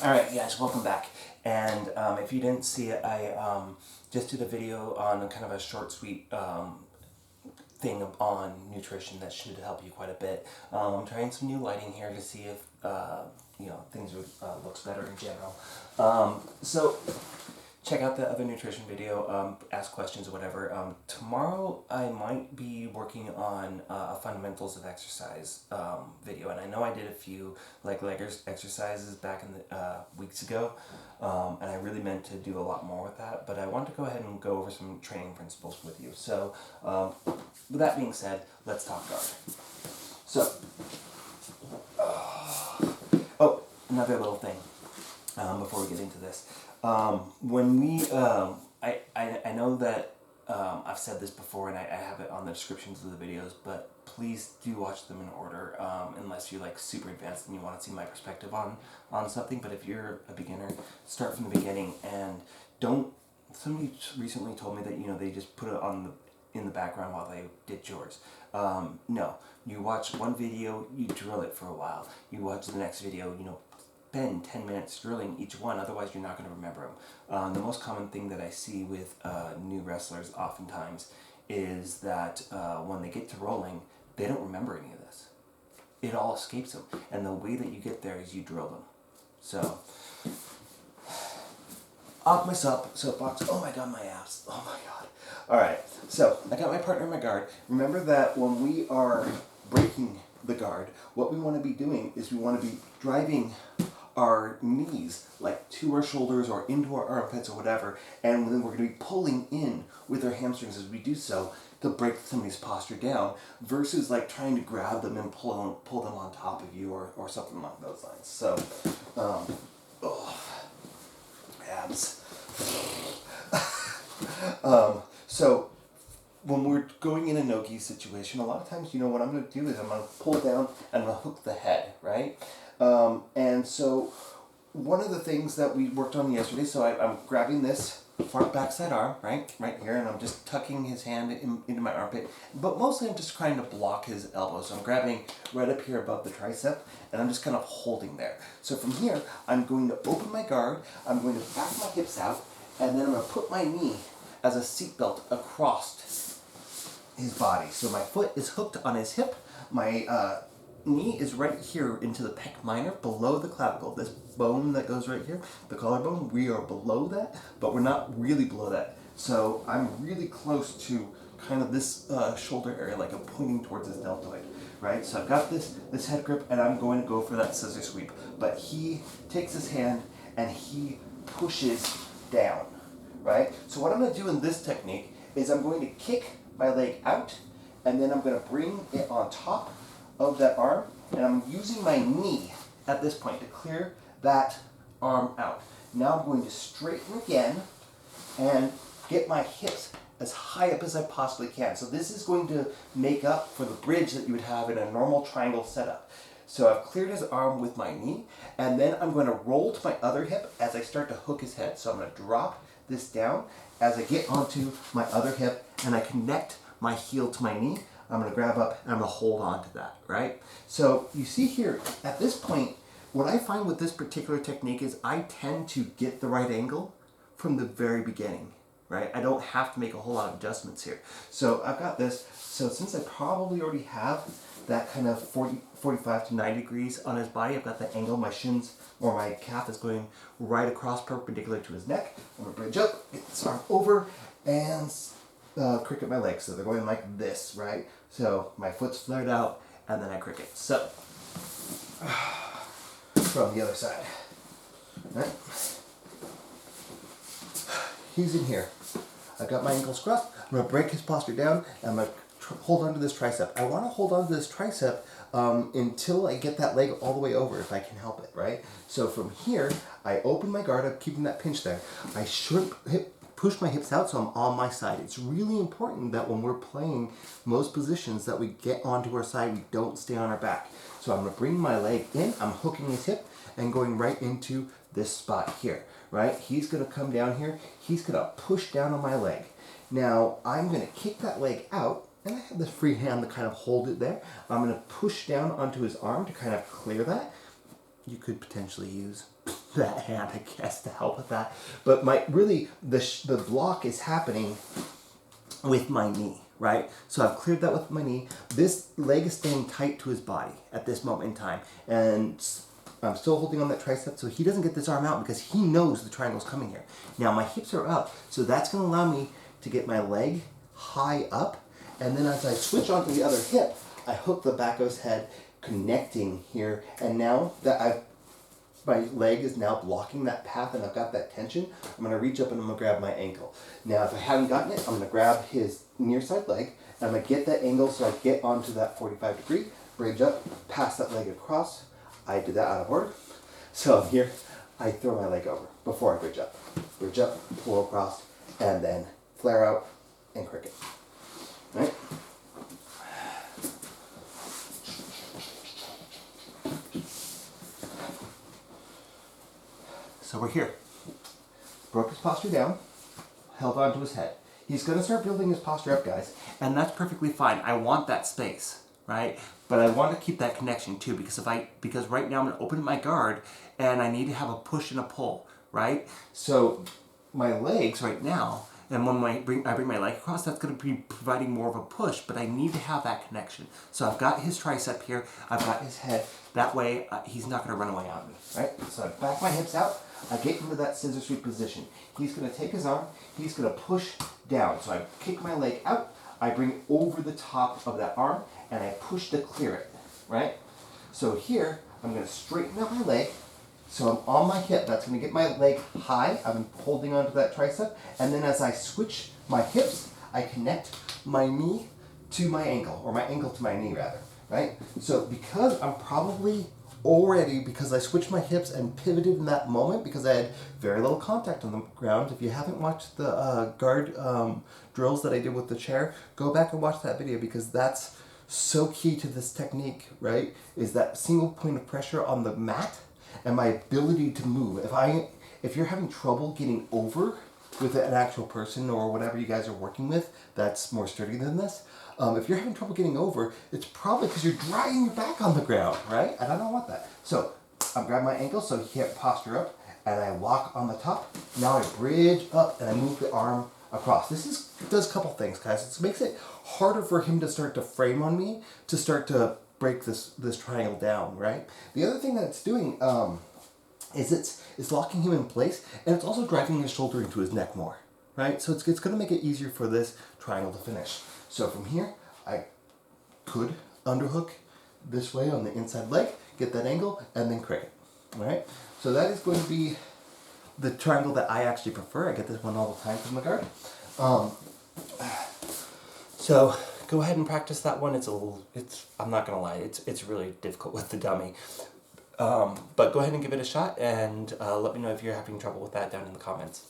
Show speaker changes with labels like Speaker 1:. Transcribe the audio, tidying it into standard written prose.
Speaker 1: Alright guys, welcome back. And if you didn't see it, I just did a video on kind of a short, sweet thing on nutrition that should help you quite a bit. I'm trying some new lighting here to see if things would looks better in general. So check out the other nutrition video, ask questions or whatever. Tomorrow I might be working on a fundamentals of exercise video, and I know I did a few like leg exercises back in the weeks ago, and I really meant to do a lot more with that, but I want to go ahead and go over some training principles with you. So with that being said, let's talk guard. So, oh, another little thing before we get into this. When we, I know that I've said this before and I have it on the descriptions of the videos, but please do watch them in order, unless you're like super advanced and you want to see my perspective on something. But if you're a beginner, start from the beginning and don't, somebody recently told me that, they just put it in the background while they did chores. No, you watch one video, you drill it for a while. You watch the next video, spend 10 minutes drilling each one, otherwise you're not going to remember them. The most common thing that I see with new wrestlers oftentimes is that when they get to rolling, they don't remember any of this. It all escapes them, and the way that you get there is you drill them. So, off my soapbox. Oh my god, my abs. Oh my god. Alright, so I got my partner in my guard. Remember that when we are breaking the guard, what we want to be doing is we want to be driving our knees like to our shoulders or into our armpits or whatever, and then we're going to be pulling in with our hamstrings as we do so to break somebody's posture down, versus like trying to grab them and pull them on top of you or something along those lines. So, abs. So when we're going in a no-gi situation, a lot of times, what I'm going to do is I'm going to pull down and I'm going to hook the head, right? And so one of the things that we worked on yesterday, so I'm grabbing this front backside arm, right here, and I'm just tucking his hand into my armpit, but mostly I'm just trying to block his elbow. So I'm grabbing right up here above the tricep, and I'm just kind of holding there. So from here, I'm going to open my guard, I'm going to back my hips out, and then I'm going to put my knee as a seatbelt across his body. So my foot is hooked on his hip, my knee is right here into the pec minor, below the clavicle. This bone that goes right here, the collarbone, we are below that, but we're not really below that. So I'm really close to kind of this shoulder area, like I'm pointing towards his deltoid, right? So I've got this head grip, and I'm going to go for that scissor sweep. But he takes his hand and he pushes down, right? So what I'm going to do in this technique is I'm going to kick my leg out, and then I'm going to bring it on top of that arm, and I'm using my knee at this point to clear that arm out. Now I'm going to straighten again and get my hips as high up as I possibly can. So this is going to make up for the bridge that you would have in a normal triangle setup. So I've cleared his arm with my knee, and then I'm going to roll to my other hip as I start to hook his head. So I'm going to drop this down as I get onto my other hip, and I connect my heel to my knee. I'm going to grab up and I'm going to hold on to that, right? So you see here, at this point, what I find with this particular technique is I tend to get the right angle from the very beginning, right? I don't have to make a whole lot of adjustments here. So I've got this. So since I probably already have that kind of 45 to 90 degrees on his body, I've got that angle. My shins or my calf is going right across perpendicular to his neck. I'm going to bridge up, get this arm over, and cricket my legs. So they're going like this, right? So my foot's flared out, and then I cricket. So from the other side, right? He's in here. I've got my ankles crossed. I'm going to break his posture down, and I'm going to hold on to this tricep. I want to hold on to this tricep until I get that leg all the way over, if I can help it, right? So from here, I open my guard up, keeping that pinch there. I push my hips out so I'm on my side. It's really important that when we're playing most positions that we get onto our side, we don't stay on our back. So I'm going to bring my leg in, I'm hooking his hip and going right into this spot here, right? He's going to come down here, he's going to push down on my leg. Now I'm going to kick that leg out, and I have this free hand to kind of hold it there. I'm going to push down onto his arm to kind of clear that. You could potentially use that hand, I guess, to help with that. But the block is happening with my knee, right? So I've cleared that with my knee. This leg is staying tight to his body at this moment in time. And I'm still holding on that tricep so he doesn't get this arm out because he knows the triangle's coming here. Now my hips are up, so that's gonna allow me to get my leg high up. And then as I switch onto the other hip, I hook the back of his head, connecting here. And now that my leg is now blocking that path and I've got that tension, I'm gonna reach up and I'm gonna grab my ankle. Now, if I haven't gotten it, I'm gonna grab his near side leg and I'm gonna get that angle so I get onto that 45 degree, bridge up, pass that leg across. I did that out of order. So here, I throw my leg over before I bridge up. Bridge up, pull across, and then flare out and cricket. Right? So we're here. Broke his posture down, held onto his head. He's going to start building his posture up, guys, and that's perfectly fine. I want that space, right? But I want to keep that connection too, because right now I'm going to open my guard and I need to have a push and a pull, right? So my legs right now, and when I bring my leg across, that's going to be providing more of a push, but I need to have that connection. So I've got his tricep here, I've got his head. That way he's not going to run away on me, right? So I back my hips out. I get into that scissor sweep position. He's going to take his arm, he's going to push down. So I kick my leg out, I bring over the top of that arm, and I push to clear it, right? So here, I'm going to straighten out my leg. So I'm on my hip, that's going to get my leg high. I'm holding onto that tricep. And then as I switch my hips, I connect my knee to my ankle, or my ankle to my knee rather, right? So because I'm probably already, because I switched my hips and pivoted in that moment because I had very little contact on the ground. If you haven't watched the guard drills that I did with the chair, go back and watch that video because that's so key to this technique, right? Is that single point of pressure on the mat and my ability to move. If you're having trouble getting over with an actual person or whatever you guys are working with that's more sturdy than this, if you're having trouble getting over, it's probably because you're dragging your back on the ground, right? And I don't want that. So I'm grabbing my ankle so he can't posture up, and I lock on the top. Now I bridge up and I move the arm across. This does a couple things, guys. It makes it harder for him to start to frame on me, to start to break this triangle down, right? The other thing that it's doing is it's locking him in place, and it's also driving his shoulder into his neck more, right? So it's going to make it easier for this triangle to finish. So from here, I could underhook this way on the inside leg, get that angle, and then cricket, all right? So that is going to be the triangle that I actually prefer. I get this one all the time from the guard. So go ahead and practice that one. I'm not gonna lie, it's really difficult with the dummy. But go ahead and give it a shot and let me know if you're having trouble with that down in the comments.